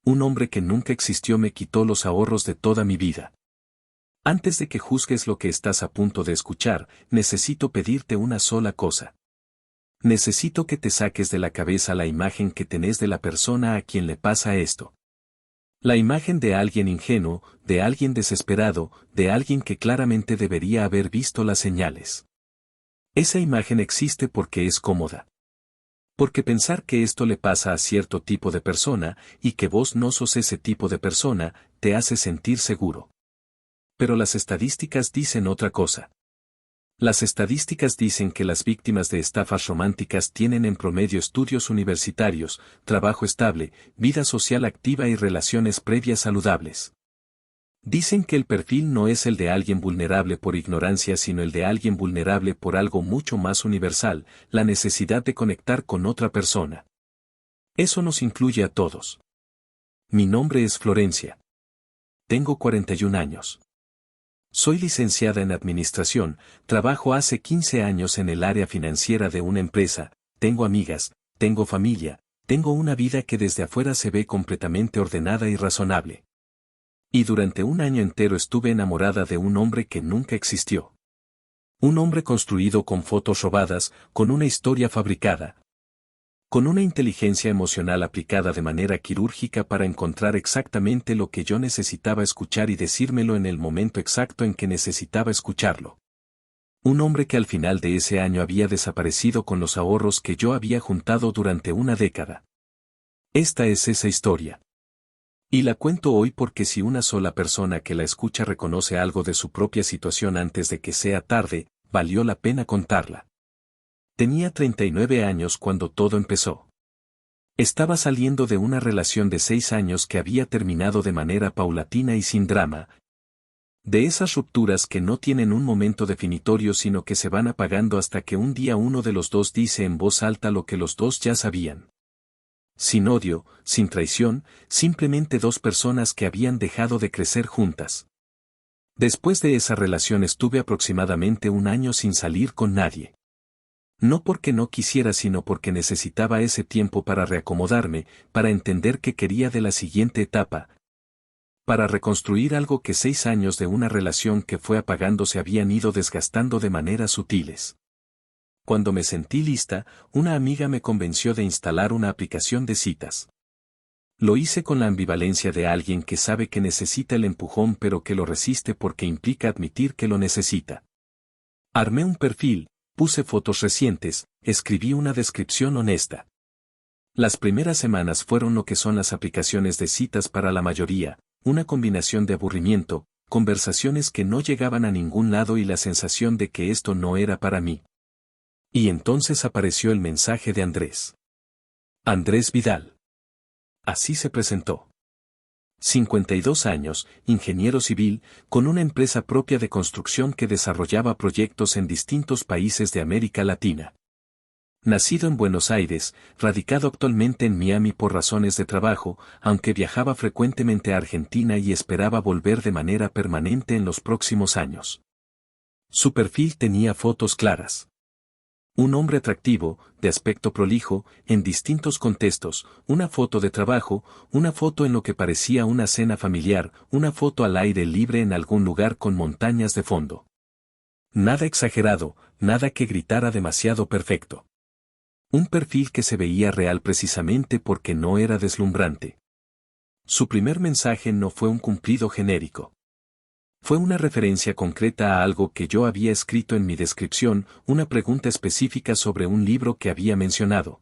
Un hombre que nunca existió me quitó los ahorros de toda mi vida. Antes de que juzgues lo que estás a punto de escuchar, necesito pedirte una sola cosa. Necesito que te saques de la cabeza la imagen que tenés de la persona a quien le pasa esto. La imagen de alguien ingenuo, de alguien desesperado, de alguien que claramente debería haber visto las señales. Esa imagen existe porque es cómoda. Porque pensar que esto le pasa a cierto tipo de persona, y que vos no sos ese tipo de persona, te hace sentir seguro. Pero las estadísticas dicen otra cosa. Las estadísticas dicen que las víctimas de estafas románticas tienen en promedio estudios universitarios, trabajo estable, vida social activa y relaciones previas saludables. Dicen que el perfil no es el de alguien vulnerable por ignorancia, sino el de alguien vulnerable por algo mucho más universal, la necesidad de conectar con otra persona. Eso nos incluye a todos. Mi nombre es Florencia. Tengo 41 años. Soy licenciada en administración, trabajo hace 15 años en el área financiera de una empresa, tengo amigas, tengo familia, tengo una vida que desde afuera se ve completamente ordenada y razonable. Y durante un año entero estuve enamorada de un hombre que nunca existió. Un hombre construido con fotos robadas, con una historia fabricada. Con una inteligencia emocional aplicada de manera quirúrgica para encontrar exactamente lo que yo necesitaba escuchar y decírmelo en el momento exacto en que necesitaba escucharlo. Un hombre que al final de ese año había desaparecido con los ahorros que yo había juntado durante una década. Esta es esa historia. Y la cuento hoy porque si una sola persona que la escucha reconoce algo de su propia situación antes de que sea tarde, valió la pena contarla. Tenía 39 años cuando todo empezó. Estaba saliendo de una relación de 6 años que había terminado de manera paulatina y sin drama. De esas rupturas que no tienen un momento definitorio sino que se van apagando hasta que un día uno de los dos dice en voz alta lo que los dos ya sabían. Sin odio, sin traición, simplemente dos personas que habían dejado de crecer juntas. Después de esa relación estuve aproximadamente un año sin salir con nadie. No porque no quisiera sino porque necesitaba ese tiempo para reacomodarme, para entender qué quería de la siguiente etapa. Para reconstruir algo que 6 años de una relación que fue apagándose habían ido desgastando de maneras sutiles. Cuando me sentí lista, una amiga me convenció de instalar una aplicación de citas. Lo hice con la ambivalencia de alguien que sabe que necesita el empujón pero que lo resiste porque implica admitir que lo necesita. Armé un perfil. Puse fotos recientes, escribí una descripción honesta. Las primeras semanas fueron lo que son las aplicaciones de citas para la mayoría, una combinación de aburrimiento, conversaciones que no llegaban a ningún lado y la sensación de que esto no era para mí. Y entonces apareció el mensaje de Andrés. Andrés Vidal. Así se presentó. 52 años, ingeniero civil, con una empresa propia de construcción que desarrollaba proyectos en distintos países de América Latina. Nacido en Buenos Aires, radicado actualmente en Miami por razones de trabajo, aunque viajaba frecuentemente a Argentina y esperaba volver de manera permanente en los próximos años. Su perfil tenía fotos claras. Un hombre atractivo, de aspecto prolijo, en distintos contextos, una foto de trabajo, una foto en lo que parecía una cena familiar, una foto al aire libre en algún lugar con montañas de fondo. Nada exagerado, nada que gritara demasiado perfecto. Un perfil que se veía real precisamente porque no era deslumbrante. Su primer mensaje no fue un cumplido genérico. Fue una referencia concreta a algo que yo había escrito en mi descripción, una pregunta específica sobre un libro que había mencionado.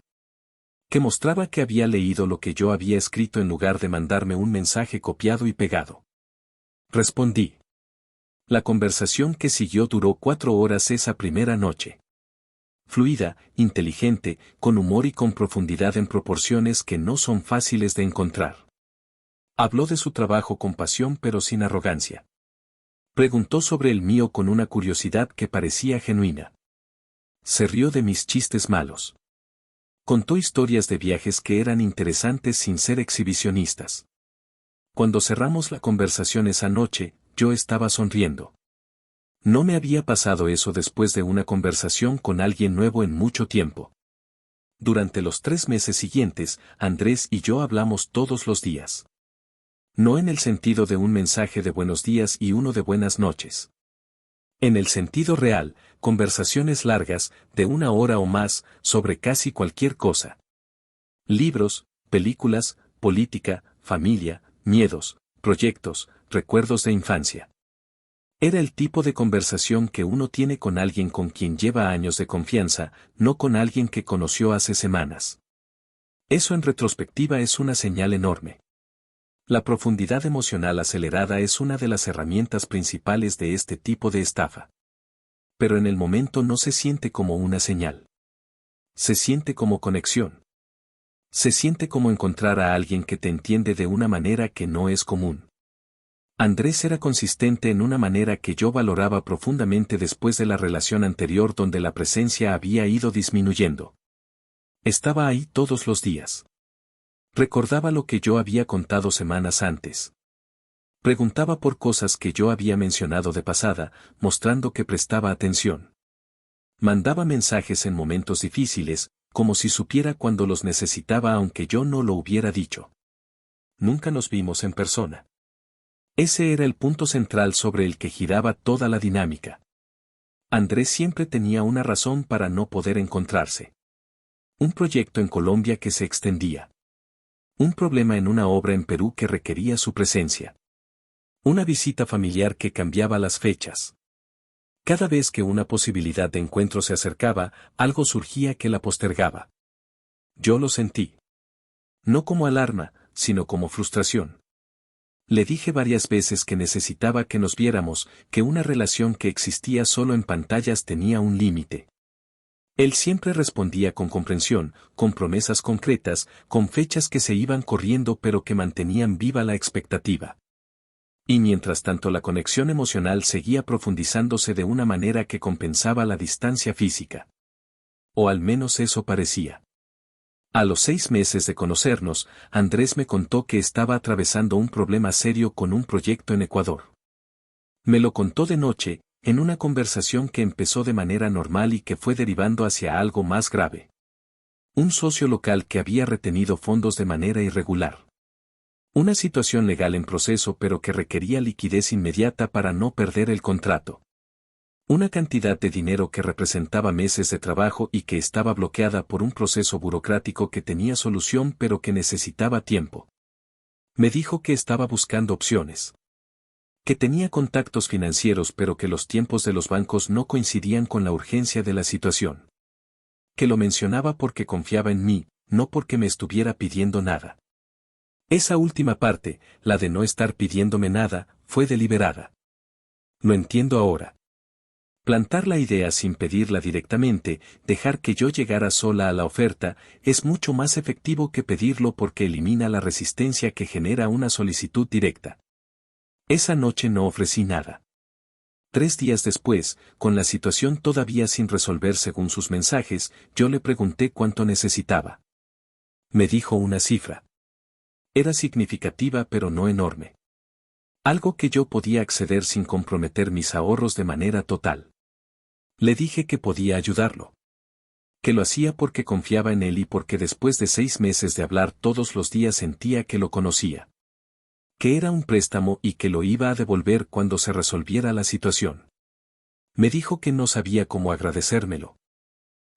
Que mostraba que había leído lo que yo había escrito en lugar de mandarme un mensaje copiado y pegado. Respondí. La conversación que siguió duró 4 horas esa primera noche. Fluida, inteligente, con humor y con profundidad en proporciones que no son fáciles de encontrar. Habló de su trabajo con pasión pero sin arrogancia. Preguntó sobre el mío con una curiosidad que parecía genuina. Se rió de mis chistes malos. Contó historias de viajes que eran interesantes sin ser exhibicionistas. Cuando cerramos la conversación esa noche, yo estaba sonriendo. No me había pasado eso después de una conversación con alguien nuevo en mucho tiempo. Durante los 3 meses siguientes, Andrés y yo hablamos todos los días. No en el sentido de un mensaje de buenos días y uno de buenas noches. En el sentido real, conversaciones largas, de 1 hora o más, sobre casi cualquier cosa. Libros, películas, política, familia, miedos, proyectos, recuerdos de infancia. Era el tipo de conversación que uno tiene con alguien con quien lleva años de confianza, no con alguien que conoció hace semanas. Eso en retrospectiva es una señal enorme. La profundidad emocional acelerada es una de las herramientas principales de este tipo de estafa. Pero en el momento no se siente como una señal. Se siente como conexión. Se siente como encontrar a alguien que te entiende de una manera que no es común. Andrés era consistente en una manera que yo valoraba profundamente después de la relación anterior donde la presencia había ido disminuyendo. Estaba ahí todos los días. Recordaba lo que yo había contado semanas antes. Preguntaba por cosas que yo había mencionado de pasada, mostrando que prestaba atención. Mandaba mensajes en momentos difíciles, como si supiera cuando los necesitaba aunque yo no lo hubiera dicho. Nunca nos vimos en persona. Ese era el punto central sobre el que giraba toda la dinámica. Andrés siempre tenía una razón para no poder encontrarse. Un proyecto en Colombia que se extendía. Un problema en una obra en Perú que requería su presencia. Una visita familiar que cambiaba las fechas. Cada vez que una posibilidad de encuentro se acercaba, algo surgía que la postergaba. Yo lo sentí. No como alarma, sino como frustración. Le dije varias veces que necesitaba que nos viéramos, que una relación que existía solo en pantallas tenía un límite. Él siempre respondía con comprensión, con promesas concretas, con fechas que se iban corriendo pero que mantenían viva la expectativa. Y mientras tanto la conexión emocional seguía profundizándose de una manera que compensaba la distancia física. O al menos eso parecía. A los 6 meses de conocernos, Andrés me contó que estaba atravesando un problema serio con un proyecto en Ecuador. Me lo contó de noche, en una conversación que empezó de manera normal y que fue derivando hacia algo más grave. Un socio local que había retenido fondos de manera irregular. Una situación legal en proceso pero que requería liquidez inmediata para no perder el contrato. Una cantidad de dinero que representaba meses de trabajo y que estaba bloqueada por un proceso burocrático que tenía solución pero que necesitaba tiempo. Me dijo que estaba buscando opciones. Que tenía contactos financieros pero que los tiempos de los bancos no coincidían con la urgencia de la situación. Que lo mencionaba porque confiaba en mí, no porque me estuviera pidiendo nada. Esa última parte, la de no estar pidiéndome nada, fue deliberada. Lo entiendo ahora. Plantar la idea sin pedirla directamente, dejar que yo llegara sola a la oferta, es mucho más efectivo que pedirlo porque elimina la resistencia que genera una solicitud directa. Esa noche no ofrecí nada. 3 días después, con la situación todavía sin resolver según sus mensajes, yo le pregunté cuánto necesitaba. Me dijo una cifra. Era significativa pero no enorme. Algo que yo podía acceder sin comprometer mis ahorros de manera total. Le dije que podía ayudarlo. Que lo hacía porque confiaba en él y porque después de 6 meses de hablar todos los días sentía que lo conocía. Que era un préstamo y que lo iba a devolver cuando se resolviera la situación. Me dijo que no sabía cómo agradecérmelo.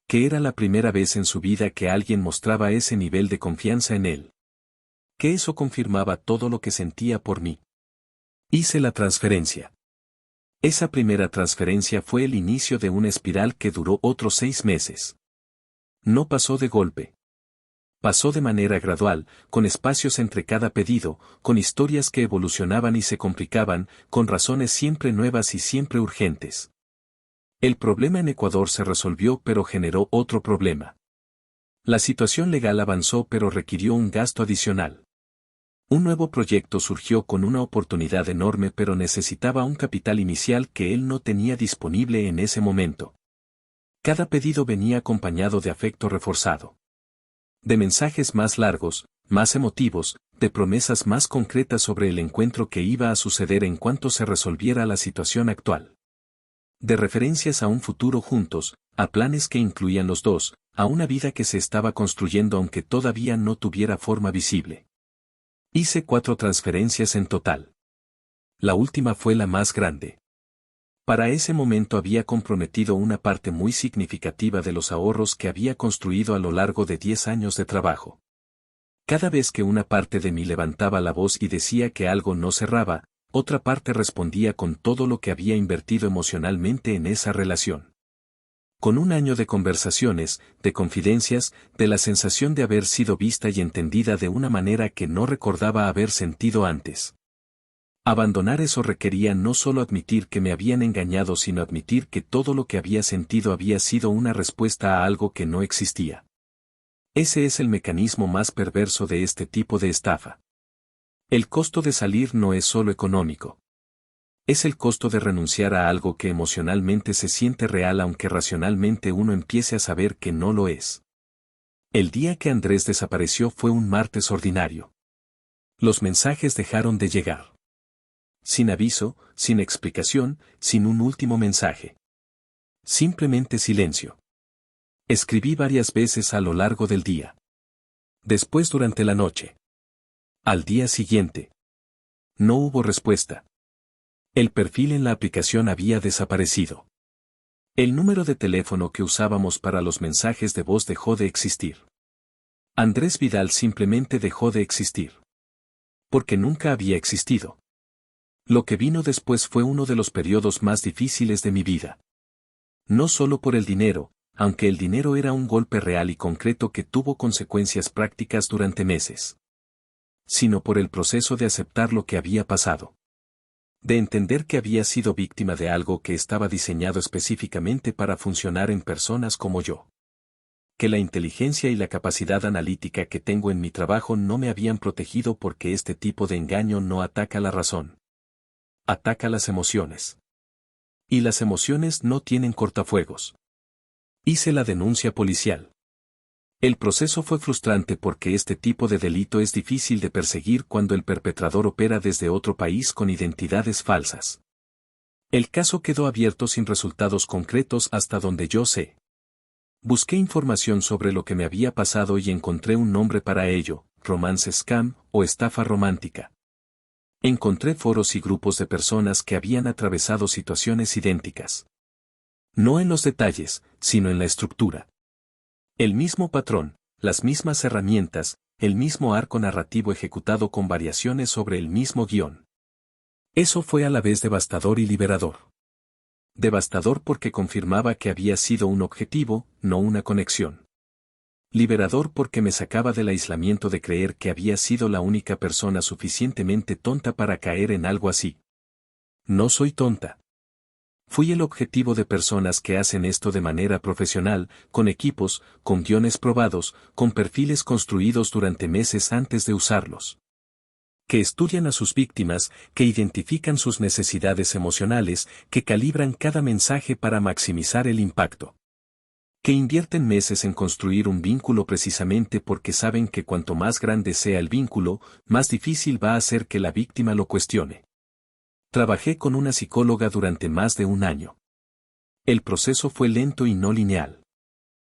Que era la primera vez en su vida que alguien mostraba ese nivel de confianza en él. Que eso confirmaba todo lo que sentía por mí. Hice la transferencia. Esa primera transferencia fue el inicio de una espiral que duró otros 6 meses. No pasó de golpe. Pasó de manera gradual, con espacios entre cada pedido, con historias que evolucionaban y se complicaban, con razones siempre nuevas y siempre urgentes. El problema en Ecuador se resolvió pero generó otro problema. La situación legal avanzó pero requirió un gasto adicional. Un nuevo proyecto surgió con una oportunidad enorme pero necesitaba un capital inicial que él no tenía disponible en ese momento. Cada pedido venía acompañado de afecto reforzado. De mensajes más largos, más emotivos, de promesas más concretas sobre el encuentro que iba a suceder en cuanto se resolviera la situación actual. De referencias a un futuro juntos, a planes que incluían los dos, a una vida que se estaba construyendo aunque todavía no tuviera forma visible. Hice 4 transferencias en total. La última fue la más grande. Para ese momento había comprometido una parte muy significativa de los ahorros que había construido a lo largo de 10 años de trabajo. Cada vez que una parte de mí levantaba la voz y decía que algo no cerraba, otra parte respondía con todo lo que había invertido emocionalmente en esa relación. Con un año de conversaciones, de confidencias, de la sensación de haber sido vista y entendida de una manera que no recordaba haber sentido antes. Abandonar eso requería no solo admitir que me habían engañado, sino admitir que todo lo que había sentido había sido una respuesta a algo que no existía. Ese es el mecanismo más perverso de este tipo de estafa. El costo de salir no es solo económico. Es el costo de renunciar a algo que emocionalmente se siente real aunque racionalmente uno empiece a saber que no lo es. El día que Andrés desapareció fue un martes ordinario. Los mensajes dejaron de llegar. Sin aviso, sin explicación, sin un último mensaje. Simplemente silencio. Escribí varias veces a lo largo del día. Después durante la noche. Al día siguiente. No hubo respuesta. El perfil en la aplicación había desaparecido. El número de teléfono que usábamos para los mensajes de voz dejó de existir. Andrés Vidal simplemente dejó de existir. Porque nunca había existido. Lo que vino después fue uno de los periodos más difíciles de mi vida. No solo por el dinero, aunque el dinero era un golpe real y concreto que tuvo consecuencias prácticas durante meses. Sino por el proceso de aceptar lo que había pasado. De entender que había sido víctima de algo que estaba diseñado específicamente para funcionar en personas como yo. Que la inteligencia y la capacidad analítica que tengo en mi trabajo no me habían protegido porque este tipo de engaño no ataca la razón. Ataca las emociones. Y las emociones no tienen cortafuegos. Hice la denuncia policial. El proceso fue frustrante porque este tipo de delito es difícil de perseguir cuando el perpetrador opera desde otro país con identidades falsas. El caso quedó abierto sin resultados concretos hasta donde yo sé. Busqué información sobre lo que me había pasado y encontré un nombre para ello, romance scam o estafa romántica. Encontré foros y grupos de personas que habían atravesado situaciones idénticas. No en los detalles, sino en la estructura. El mismo patrón, las mismas herramientas, el mismo arco narrativo ejecutado con variaciones sobre el mismo guión. Eso fue a la vez devastador y liberador. Devastador porque confirmaba que había sido un objetivo, no una conexión. Liberador porque me sacaba del aislamiento de creer que había sido la única persona suficientemente tonta para caer en algo así. No soy tonta. Fui el objetivo de personas que hacen esto de manera profesional, con equipos, con guiones probados, con perfiles construidos durante meses antes de usarlos. Que estudian a sus víctimas, que identifican sus necesidades emocionales, que calibran cada mensaje para maximizar el impacto. Que invierten meses en construir un vínculo precisamente porque saben que cuanto más grande sea el vínculo, más difícil va a ser que la víctima lo cuestione. Trabajé con una psicóloga durante más de un año. El proceso fue lento y no lineal.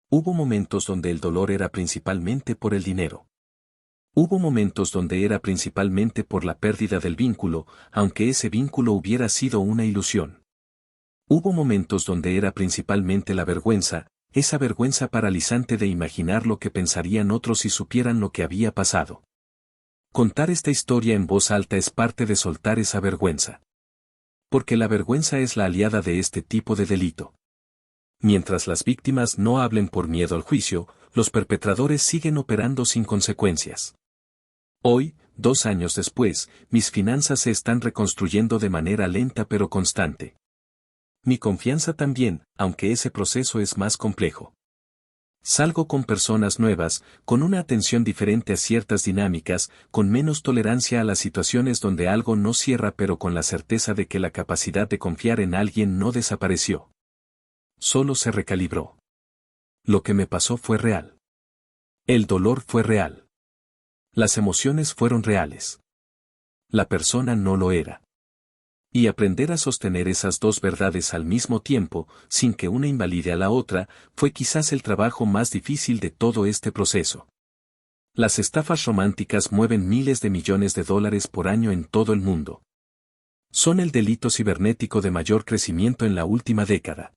Hubo momentos donde el dolor era principalmente por el dinero. Hubo momentos donde era principalmente por la pérdida del vínculo, aunque ese vínculo hubiera sido una ilusión. Hubo momentos donde era principalmente la vergüenza, esa vergüenza paralizante de imaginar lo que pensarían otros si supieran lo que había pasado. Contar esta historia en voz alta es parte de soltar esa vergüenza. Porque la vergüenza es la aliada de este tipo de delito. Mientras las víctimas no hablen por miedo al juicio, los perpetradores siguen operando sin consecuencias. Hoy, 2 años después, mis finanzas se están reconstruyendo de manera lenta pero constante. Mi confianza también, aunque ese proceso es más complejo. Salgo con personas nuevas, con una atención diferente a ciertas dinámicas, con menos tolerancia a las situaciones donde algo no cierra pero con la certeza de que la capacidad de confiar en alguien no desapareció. Solo se recalibró. Lo que me pasó fue real. El dolor fue real. Las emociones fueron reales. La persona no lo era. Y aprender a sostener esas dos verdades al mismo tiempo, sin que una invalide a la otra, fue quizás el trabajo más difícil de todo este proceso. Las estafas románticas mueven miles de millones de dólares por año en todo el mundo. Son el delito cibernético de mayor crecimiento en la última década.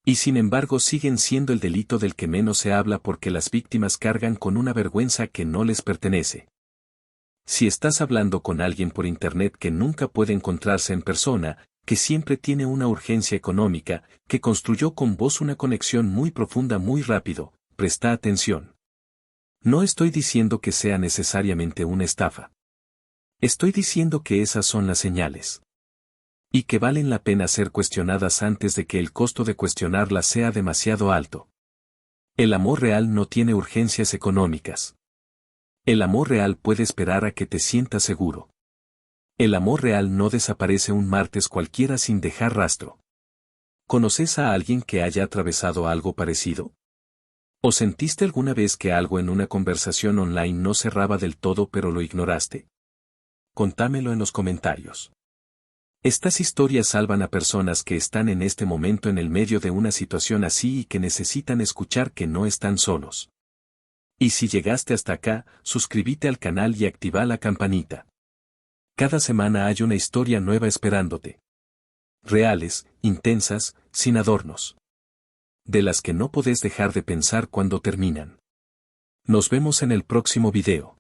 Y sin embargo siguen siendo el delito del que menos se habla porque las víctimas cargan con una vergüenza que no les pertenece. Si estás hablando con alguien por internet que nunca puede encontrarse en persona, que siempre tiene una urgencia económica, que construyó con vos una conexión muy profunda muy rápido, presta atención. No estoy diciendo que sea necesariamente una estafa. Estoy diciendo que esas son las señales. Y que valen la pena ser cuestionadas antes de que el costo de cuestionarlas sea demasiado alto. El amor real no tiene urgencias económicas. El amor real puede esperar a que te sientas seguro. El amor real no desaparece un martes cualquiera sin dejar rastro. ¿Conoces a alguien que haya atravesado algo parecido? ¿O sentiste alguna vez que algo en una conversación online no cerraba del todo pero lo ignoraste? Contámelo en los comentarios. Estas historias salvan a personas que están en este momento en el medio de una situación así y que necesitan escuchar que no están solos. Y si llegaste hasta acá, suscríbete al canal y activa la campanita. Cada semana hay una historia nueva esperándote. Reales, intensas, sin adornos. De las que no podés dejar de pensar cuando terminan. Nos vemos en el próximo video.